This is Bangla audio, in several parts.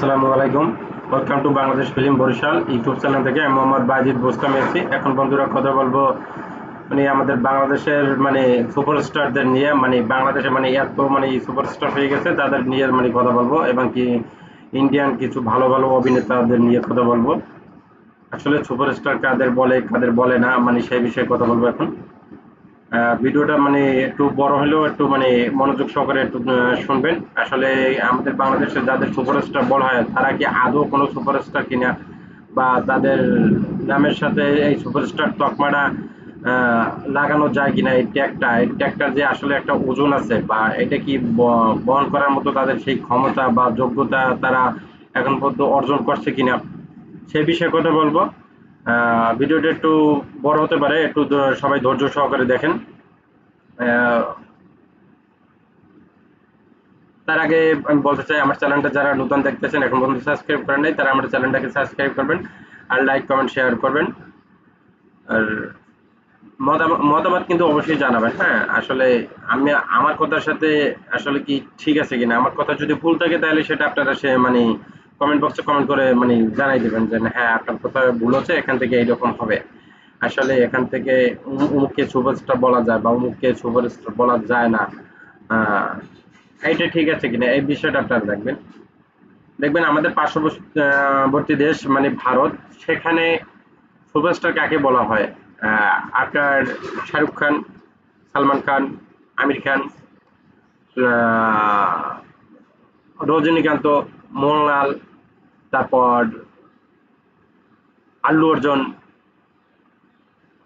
আসসালামু আলাইকুম। Welcome to Bangladesh film Barishal YouTube channel থেকে আমি মোহাম্মদ বাজিদ বোস্তাম এসেছি। এখন বন্ধুরা কথা বলবো আমাদের বাংলাদেশের সুপারস্টারদের নিয়ে, বাংলাদেশে এত সুপারস্টার হয়ে গেছে তাদের নিয়ে কথা বলবো, এবং কি ইন্ডিয়ান কিছু ভালো ভালো অভিনেতাদের নিয়ে কথা বলবো। আসলে সুপারস্টার কাদের বলে কাদের বলে না, সেই বিষয়ে কথা বলবো এখন। ভিডিওটা একটু বড় হলেও একটু মনোযোগ সহকারে একটু শুনবেন। আসলে আমাদের বাংলাদেশে যাদের সুপারস্টার বলা হয় তারা কি আদৌ কোনো সুপারস্টার কিনা, বা তাদের নামের সাথে এই সুপারস্টার তকমাটা লাগানো যায় কিনা, এই ট্যাগটার যে আসলে একটা ওজন আছে, বা এটা কি বহন করার মতো তাদের সেই ক্ষমতা বা যোগ্যতা তারা এখন পর্যন্ত অর্জন করছে কিনা, সে বিষয়ে কথা বলবো। ভিডিওটা একটু বড় হতে পারে, একটু সবাই ধৈর্য সহকারে দেখেন। আহ, তার আগে আমি বলতে চাই, আমার চ্যানেলটা যারা নতুন দেখতেছেন এখন পর্যন্ত সাবস্ক্রাইব করেন নাই, তারা আমার চ্যানেলটাকে সাবস্ক্রাইব করবেন, আর লাইক কমেন্ট শেয়ার করবেন। আর মতামত কিন্তু অবশ্যই জানাবেন। হ্যাঁ, আসলে আমি আমার কথার সাথে আসলে কি ঠিক আছে কিনা, আমার কথা যদি ভুল থাকে তাহলে সেটা আপনারা কমেন্ট বক্সে কমেন্ট করে জানাই দেবেন যে হ্যাঁ আপনার কথা ভুল হচ্ছে, এখান থেকে এইরকম হবে। আসলে এখান থেকে অমুককে সুপারস্টার বলা যায় বা অমুককে সুপারস্টার বলা যায় না, আহ, এইটা ঠিক আছে কিনা এই বিষয়টা আপনারা দেখবেন। দেখবেন আমাদের পার্শ্ববর্তী দেশ ভারত, সেখানে সুপারস্টার কাকে বলা হয়? আপনার শাহরুখ খান, সালমান খান, আমির খান, আহ, রজনীকান্ত, মোহনলাল, তারপর আল্লু অর্জুন,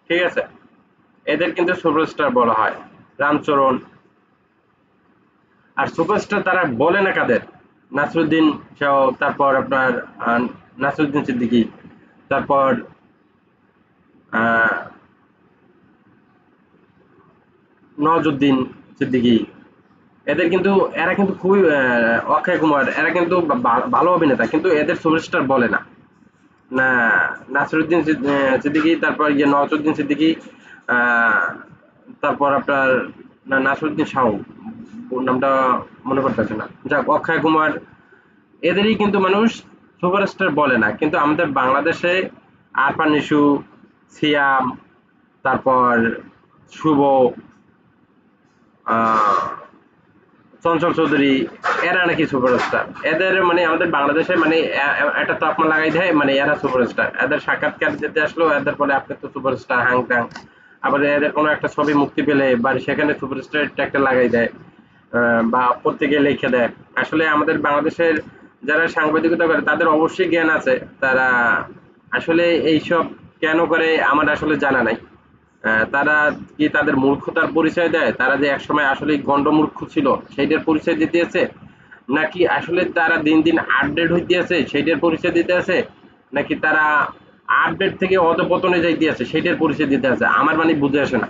ঠিক আছে, এদের কিন্তু সুপারস্টার বলা হয়। রামচরণ। আর সুপারস্টার তারা বলে না কাদের? নাসরুদ্দিন শাহ, তারপর আপনার নাসরুদ্দিন সিদ্দিকী, তারপর আহ, নওয়াজুদ্দিন সিদ্দিকী, এদের কিন্তু এরা কিন্তু খুবই অক্ষয় কুমার, এরা কিন্তু ভালো অভিনেতা, কিন্তু এদের সুপারস্টার বলে না। না, নাসিরুদ্দিন সিদ্দিকী, তারপর নওয়াজুদ্দিন সিদ্দিকী, আহ, তারপর আপনার নাসিরুদ্দিন শাহু, ওর নামটা মনে পড়তেছে না, যাক, অক্ষয় কুমার, এদেরই কিন্তু মানুষ সুপারস্টার বলে না। কিন্তু আমাদের বাংলাদেশে আরফান নিশু, সিয়াম, তারপর শুভ, আহ, চঞ্চল চৌধুরী, এরা নাকি সুপারস্টার। এদের আমাদের বাংলাদেশে একটা তকমা লাগাই দেয়, এরা সুপারস্টার। এদের সাক্ষাৎকার দিতে আসলো, এদের বলে আপনি তো সুপারস্টার, হ্যাং ত্যাং। আবার এদের কোনো একটা ছবি মুক্তি পেলে বা সেখানে সুপারস্টার একটা লাগাই দেয়, বা পত্রিকে লিখে দেয়। আসলে আমাদের বাংলাদেশের যারা সাংবাদিকতা করে তাদের অবশ্যই জ্ঞান আছে, তারা আসলে এইসব কেন করে আমার আসলে জানা নাই। তারা কি তাদের মূর্খতার পরিচয় দেয়, তারা যে একসময় আসলে গন্ডমূর্খ ছিল সেইটার পরিচয় দিতে আছে, নাকি আসলে তারা দিন দিন আপডেট হইতে আছে সেইটার পরিচয় দিতে আছে, নাকি তারা আপডেট থেকে অধপতনে যাইতে আছে সেইটার পরিচয় দিতে আছে, আমার বুঝে আসে না।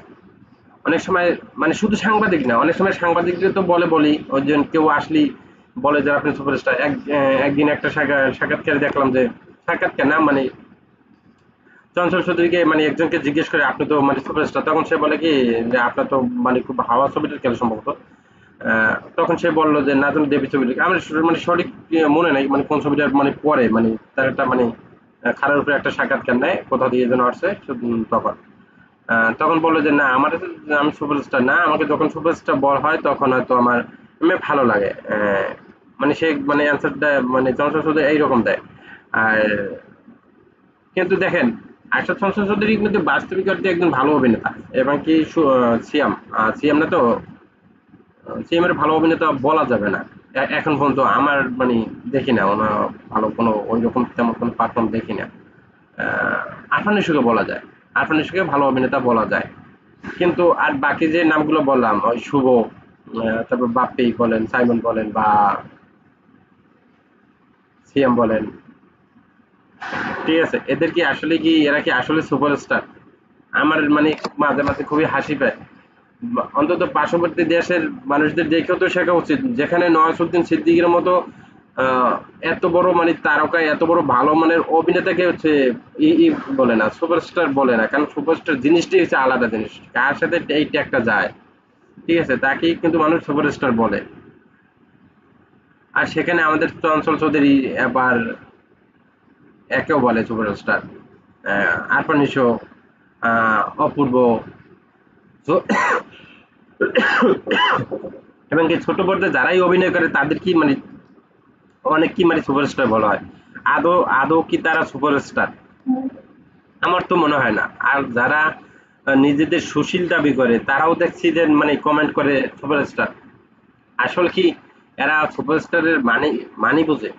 অনেক সময় শুধু সাংবাদিক না, অনেক সময় সাংবাদিকদের তো বলি ওই জন কেউ আসলি বলে যে আপনি সুপারস্টার। একদিন একটা সাক্ষাৎকারে দেখলাম যে, সাক্ষাৎকার না চঞ্চল চৌধুরীকে একজনকে জিজ্ঞেস করে আপনি তো সুপারস্টার, তখন সে বলে কি যে আপনার তো খুব হাওয়া ছবিটার খেলা সম্ভবত। তখন সে বলল যে না তুমি দেবী ছবিটা, আমার সঠিক মনে নাই কোন ছবিটার পরে তার একটা খারার উপরে একটা সাক্ষাৎকার নেয়, কোথাও দিয়ে যেন আসছে তখন তখন বললো যে না আমার আমি সুপারস্টার না, আমাকে যখন সুপারস্টার বলা হয় তখন হয়তো আমার ভালো লাগে। সে অ্যান্সার দেয়, চঞ্চল চৌধুরী এইরকম দেয়। আর কিন্তু দেখেন, আশরাফ চঞ্চল চৌধুরী কিন্তু বাস্তবিক অর্থে একজন ভালো অভিনেতা, এবং কি সিয়াম, সিয়াম না তো, সিএম এর ভালো অভিনেতা বলা যাবে না। এখন পর্যন্ত আমার দেখি না ওনার ভালো কোনো ওই রকম তেমন কোনো পারফর্ম দেখি না। আরফান নিশোকে বলা যায়, আরফান নিশোকে ভালো অভিনেতা বলা যায়। কিন্তু আর বাকি যে নামগুলো বললাম, ওই শুভ, তারপর বাপ্পি বলেন, সাইমন বলেন, বা সিএম বলেন, ঠিক আছে, এদের কি আসলে কি এরা কি আসলে সুপারস্টার? আমার মাঝে মাঝে খুবই হাসি পায়। অন্তত পার্শ্ববর্তী দেশের মানুষদের দেখেও তো শেখা উচিত, যেখানে নওয়াজুদ্দিন সিদ্দিকীর মতো আহ, এত বড় তারকা, এত বড় ভালো মানের অভিনেতাকে হচ্ছে বলে না, সুপারস্টার বলে না। কারণ সুপারস্টার জিনিসটাই হচ্ছে আলাদা জিনিস, কার সাথে এই ট্যাগটা যায়, ঠিক আছে, তাকেই কিন্তু মানুষ সুপারস্টার বলে। আর সেখানে আমাদের চঞ্চল চৌধুরী আবার একেও বলে সুপারস্টার, আরফান নিশো, অপূর্ব, এবং কি ছোট পর্দায় যারাই অভিনয় করে তাদের কি মানে অনেক কি মানে সুপারস্টার বলা হয়, আদৌ আদৌ কি তারা সুপারস্টার? আমার তো মনে হয় না। আর যারা নিজেদের সুশীল দাবি করে তারাও দেখছি যে মানে কমেন্ট করে সুপারস্টার। আসলে কি এরা সুপারস্টারের মানে মানে বোঝে?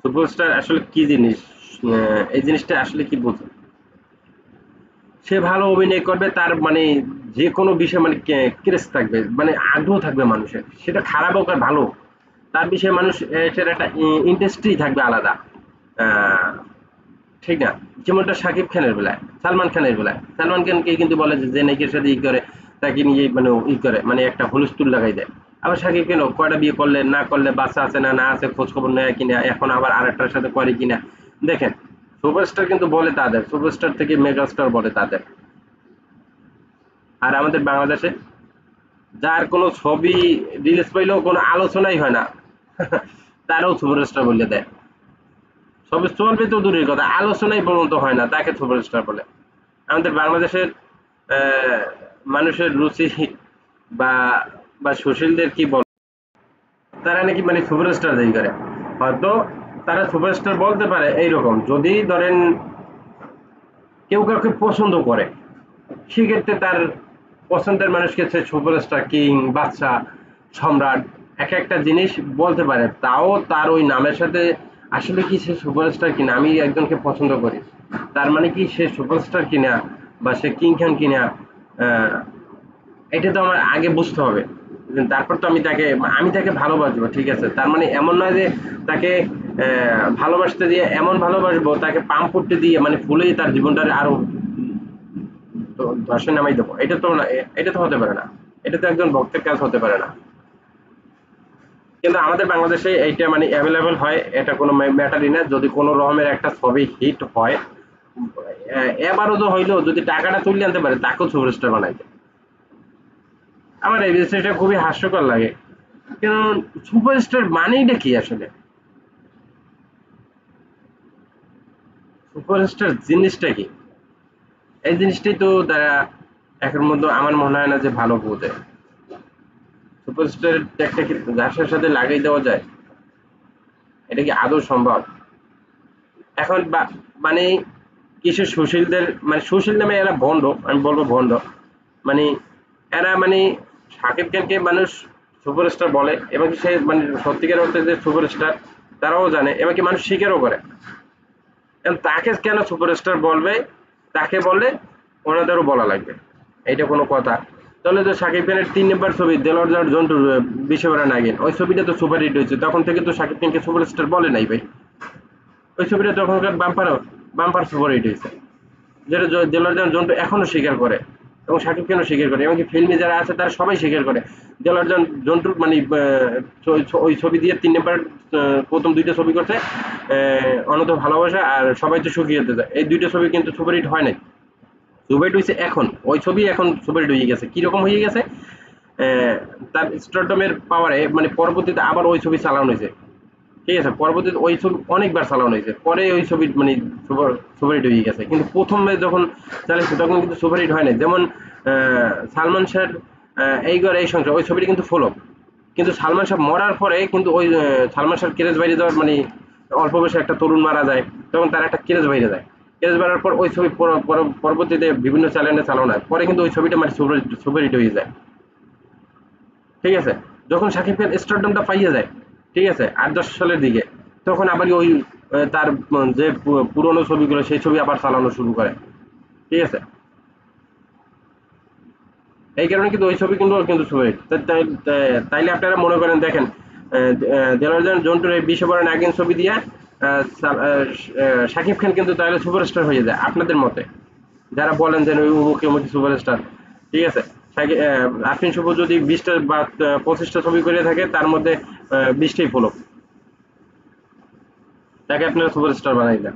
সুপারস্টার আসলে কি জিনিস? এই জিনিসটা আসলে কি বোঝে? সে ভালো অভিনয় করবে, তার মানে যে কোনো বিষয়ে মানে ক্রেজ থাকবে, মানে আগ্রহ থাকবে মানুষের, সেটা খারাপ হোক আর ভালো হোক, তার বিষয়ে মানুষ সেটা একটা ইন্টারেস্টই থাকবে আলাদা। আহ, ঠিক না? যেমনটা শাকিব খানের বেলায়, সালমান খানের বেলায়, সালমান খানকে কিন্তু বলে যে নায়িকার সাথে ই করে তাকে নিয়ে মানে ই করে মানে একটা হুলস্থুল লাগাই দেয়। আবার শাকিব খান কয়টা বিয়ে করলে না করলে, বাচ্চা আছে না না আছে, খোঁজ খবর নেয় কিনা, এখন আবার আরেকটার সাথে করে কিনা। দেখেন, সুপারস্টার কিন্তু বলে তাদের, সুপারস্টার থেকে মেগাস্টার বলে তাদের। আর আমাদের বাংলাদেশে যার কোনো ছবি রিলিজ পাইলেও কোনো আলোচনাই হয় না, তারাও সুপারস্টার বলে দেয়। ছবি চলবে তো দূরের কথা, আলোচনাই পর্যন্ত হয় না, তাকে সুপারস্টার বলে। আমাদের বাংলাদেশের আহ, মানুষের রুচি বা বা সুশীলদের কি বল, তারা নাকি মানে সুপারস্টার দায়ী করে। হয়তো তারা সুপারস্টার বলতে পারে এইরকম, যদি ধরেন কেউ কাউকে পছন্দ করে, সেক্ষেত্রে তার পছন্দের মানুষকে সে সুপারস্টার, কিং, বাদশা, সম্রাট, এক একটা জিনিস বলতে পারে। তাও তার ওই নামের সাথে আসলে কি সে সুপারস্টার কিনা, আমি একজনকে পছন্দ করি, তার মানে কি সে সুপারস্টার কিনা বা সে কিং খান কিনা, আহ, এটা তো আমার আগে বুঝতে হবে। তারপর তো আমি তাকে ভালোবাসবো, ঠিক আছে? তার মানে এমন নয় যে তাকে ভালোবাসতে দিয়ে এমন ভালোবাসবো তাকে পাম্প করতে দিয়ে মানে ফুলেই তার জীবনটা আরো ধসে নামাই দেবো, এটা তো না, এটা তো হতে পারে না। এটা তো একজন ভক্তের কাজ হতে পারে না। কিন্তু আমাদের বাংলাদেশে এইটা মানে অ্যাভেলেবেল হয়, এটা কোনো ম্যাটারই না। যদি কোনো রকমের একটা ছবি হিট হয়, এবারও তো হইলেও যদি টাকাটা তুলে আনতে পারে তাকেও সুপারস্টার বানাই দেয়। আমার এই বিষয়টা খুবই হাস্যকর লাগে। কারণ সুপারস্টার মানেইটা কি আসলে? সুপারস্টার জিনিসটা কি? এই জিনিসটাই তো তারা এখন মধ্যে আমার মনে হয় না যে ভালো বোঝে। সুপারস্টারের ট্যাগটা কি ঘাসের সাথে লাগাই দেওয়া যায়? এটা কি আদৌ সম্ভব? এখন মানে কিছু সুশীলদের মানে সুশীল নামে এরা ভণ্ড, আমি বলবো ভণ্ড। মানে এরা মানে শাকিব খানকে মানুষ সুপারস্টার বলে এবং সে মানে সত্যিকার অর্থে যে সুপারস্টার তারাও জানে এবং কি মানুষ স্বীকারও করে। এখন তাকে কেন সুপারস্টার বলবে? তাকে বললে ওনাদেরও বলা লাগবে, এইটা কোনো কথা? তাহলে তো শাকিব খানের ৩ নম্বর ছবি দেলোয়ার জন্টুর বিশ্ববেড়া নাগিন, ওই ছবিটা তো সুপার হিট হয়েছে, তখন থেকে তো শাকিব খানকে সুপারস্টার বলে নাই ভাই। ওই ছবিটা তখনকার বাম্পার বাম্পার সুপার হিট হয়েছে, যেটা দেলোয়ার জন্টু এখনো স্বীকার করে এবং শাকিব খানও স্বীকার করে, এমনকি ফিল্মে যারা আছে তারা সবাই স্বীকার করে দেলোয়ার জন্টুর মানে ওই ছবি দিয়ে ৩ নম্বর প্রথম ২টা ছবি করছে, অনত ভালোবাসা আর সবাই তো সুখী হতে যায়, এই ২টা ছবি কিন্তু সুপার হিট হয় নাই। সুপার হিট হয়েছে এখন, ওই ছবি এখন সুপার হিট হয়ে গেছে। কিরকম হয়ে গেছে? তার স্টারডমের পাওয়ারে মানে পরবর্তীতে আবার ওই ছবি চালানো হয়েছে, ঠিক আছে? পরবর্তীতে ওই ছবি অনেকবার চালানো হয়েছে, পরে ওই ছবি মানে সুপার সুপার হিট হয়ে গেছে। কিন্তু প্রথমে যখন চালিয়েছে তখন কিন্তু সুপার হিট হয় নাই। যেমন সালমান শাহর এই ঘর এই সংসার, ওই ছবিটা কিন্তু ফ্লপ। কিন্তু সালমান শাহ মরার পরে কিন্তু ওই সালমান শাহর ক্রেজ বাইরে যাওয়ার মানে অল্প বয়সে একটা তরুণ মারা যায়, তখন তার একটা ক্রেজ বাইরে যায়। ক্রেজ বাড়ার পর ওই ছবি পরবর্তীতে বিভিন্ন চ্যানেলে চালানো হয়, পরে কিন্তু ওই ছবিটা মানে সুপার সুপার হিট হয়ে যায়, ঠিক আছে? যখন শাকিব খান স্টারডমটা পাইয়ে যায়, ঠিক আছে, ৮-১০ সালের দিকে, তখন আবার ওই তার যে পুরনো ছবিগুলো সেই ছবি আবার চালানো শুরু করে, ঠিক আছে? এই কারণে কিন্তু ওই ছবি কিন্তু কিন্তু সুপারহিট। তাইলে আপনারা মনে করেন দেখেন, দেলোয়ার জন্টুর এই বিশ্ববরণ নাগিন ছবি দিয়ে শাকিব খান কিন্তু তাহলে সুপারস্টার হয়ে যায় আপনাদের মতে, যারা বলেন যে ওই অমুক অমুক সুপারস্টার, ঠিক আছে? আফরিন শুভ যদি ২০টা বা ২৫টা ছবি করে থাকে তার মধ্যে ২০টাই ফ্লপ, তাকে আপনারা সুপারস্টার বানাই দেন।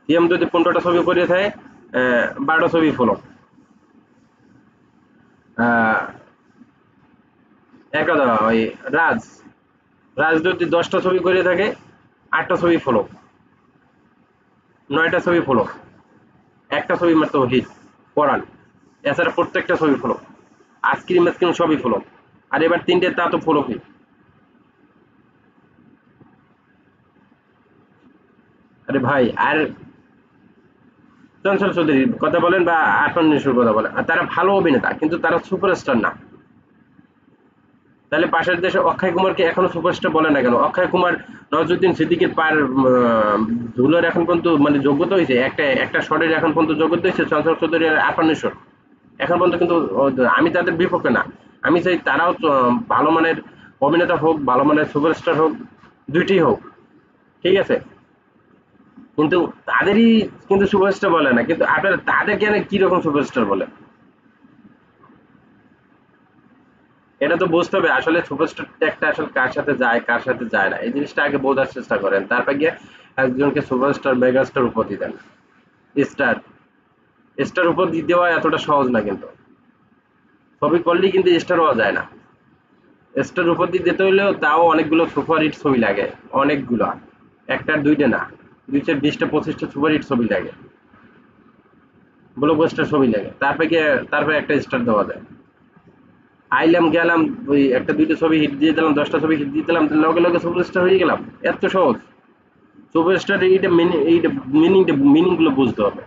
সিএম যদি ১৫টা ছবি করে থাকে, ১২টা ছবি ফ্লপ। আহ, একটা ওই রাজ রাজ যদি 10টা ছবি করে থাকে 8টা ছবি ফলো, 9টা ছবি ফলো, একটা ছবি মাত্র হিট পরান, এছাড়া প্রত্যেকটা ছবি ফলো, আইসক্রিম আইসক্রিম সবই ফলো, আর এবার 3টে তা তো ফলো হিট। আরে ভাই আর চঞ্চল চৌধুরীর কথা বলেন বা আরফান নিশোর কথা বলেন, আর তারা ভালো অভিনেতা কিন্তু তারা সুপারস্টার না। তাহলে পাশের দেশে অক্ষয় কুমারকে এখনো সুপারস্টার বলে না কেন? অক্ষয় কুমার নওয়াজুদ্দিন সিদ্দিকীর পার ধুলোর এখন পর্যন্ত মানে যোগ্যতা হয়েছে, একটা একটা শটের এখন পর্যন্ত যোগ্যতা হয়েছে চঞ্চল চৌধুরী আর আরফান নিশোর। এখন পর্যন্ত কিন্তু আমি তাদের বিপক্ষে না। আমি চাই তারাও ভালো মানের অভিনেতা হোক, ভালো মানের সুপারস্টার হোক, দুইটাই হোক। ঠিক আছে? কিন্তু তাদেরই কিন্তু সুপারস্টার বলে না। কিন্তু আপনারা তাদেরকে কি রকম সুপারস্টার বলে? এটা তো বুঝতে হবে আসলে সুপারস্টার ট্যাগটা আসলে কার সাথে যায় কার সাথে যায় না, এই জিনিসটা আগে বোঝার চেষ্টা করেন, তারপর গিয়ে একজনকে সুপারস্টার মেগাস্টার উপাধি দেন। স্টার স্টার উপাধি দেওয়া এতটা সহজ না কিন্তু, ছবি করলেই কিন্তু স্টার হওয়া যায় না। স্টার উপাধি দিতে হইলেও তাও অনেকগুলো সুপার হিট ছবি লাগে, অনেকগুলো, একটা দুইটা না, 20-20টা 25টা সুপার হিট ছবি লাগে, ব্লকবাস্টার ছবি লাগে, তারপরে গিয়ে তারপরে একটা স্টার দেওয়া যায়। আইলাম গেলাম, ওই একটা দুইটা ছবি হিট দিয়ে দিলাম, 10টা ছবি হিট দিয়ে দিলাম, লগে লগে সুপারস্টার হয়ে গেলাম, এত সহজ? সুপারস্টার এইটা এইটা মিনিং গুলো বুঝতে হবে।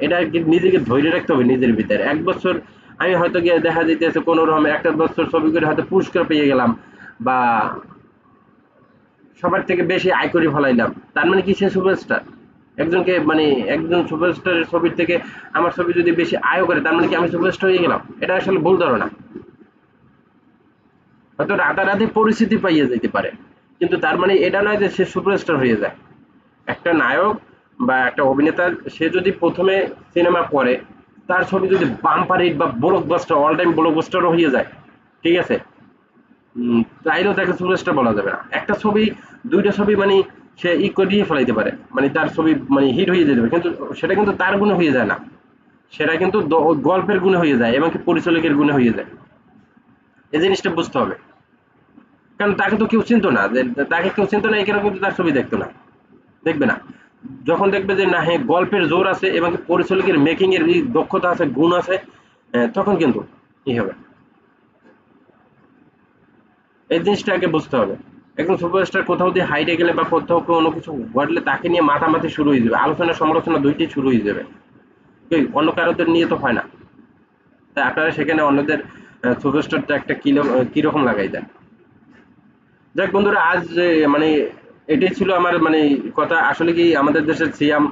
এটা কি নিজেকে ধৈর্য রাখতে হবে নিজের ভিতরে। 1 বছর আমি হয়তো গিয়ে দেখা যাইতেছে কোনো রকম একটা বছর ছবি করে হয়তো পুরস্কার পেয়ে গেলাম, বা সবার থেকে বেশি আয় করে ফেলাইলাম, তার মানে কি সে সুপারস্টার? একজনকে মানে একজন সুপারস্টারের ছবির থেকে আমার ছবি যদি বেশি আয় করে তার মানে কি আমি সুপারস্টার হয়ে গেলাম? এটা আসলে ভুল ধারণা। হয়তো রাতারাতি পরিস্থিতি পাইয়ে যেতে পারে, কিন্তু তার মানে এটা নয় যে সে সুপারস্টার হয়ে যায়। একটা নায়ক বা একটা অভিনেতা, সে যদি প্রথমে সিনেমা করে, তার ছবি যদি বাম্পার হিট বা ব্লকবাস্টার অল টাইম ব্লকবাস্টারও হয়ে যায়, ঠিক আছে, তাইলেও তাকে সুপারস্টার বলা যাবে না। একটা ছবি, দুইটা ছবি মানে সে করিয়ে ফেলাইতে পারে, মানে তার ছবি মানে হিট হয়ে যেতে পারে, কিন্তু সেটা কিন্তু তার গুণে হয়ে যায় না, সেটা কিন্তু গল্পের গুণে হয়ে যায় এবং পরিচালকের গুণে হয়ে যায়। এই জিনিসটা বুঝতে হবে। কারণ তাকে তো কেউ চিনতো না, যে তাকে কেউ চিনতো না এই কারণে কিন্তু তার ছবি দেখতো না, দেখবে না। যখন দেখবে যে না হ্যাঁ গল্পের জোর আছে এবং পরিচালকের মেকিং এর দক্ষতা আছে, গুণ আছে, তখন কিন্তু কি হবে, এই জিনিসটা আগে বুঝতে হবে। একজন সুপারস্টার কোথাও দিয়ে হাইটে গেলে বা কোথাও কোনো কিছু ঘটলে তাকে নিয়ে মাতামাতি শুরু হয়ে যাবে, আলোচনা সমালোচনা দুইটাই শুরু হয়ে যাবে। অন্য কারোদের নিয়ে তো হয় না। তাই আপনারা সেখানে অন্যদের সুপারস্টারটা একটা কিরকম লাগাই দেন। যাক বন্ধুরা, আজ মানে এটাই ছিল আমার মানে কথা। আসলে কি আমাদের দেশের সিয়াম,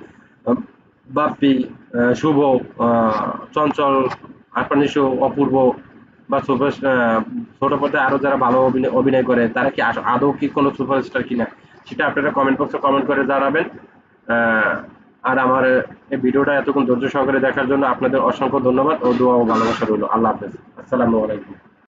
আহ, বাপ্পি, শুভ, চঞ্চল, আরফানিসু, অপূর্ব বা সুপার, ছোট পর্দায় আরো যারা ভালো অভিনয় অভিনয় করে তারা কি আদৌ কি কোনো সুপারস্টার কিনা, সেটা আপনারা কমেন্ট বক্সে কমেন্ট করে জানাবেন। আহ, আর আমার এই ভিডিওটা এতক্ষণ ধৈর্য সহকারে দেখার জন্য আপনাদের অসংখ্য ধন্যবাদ ও দোয়া ও ভালোবাসা রইল। আল্লাহ হাফেজ, আসসালামু আলাইকুম।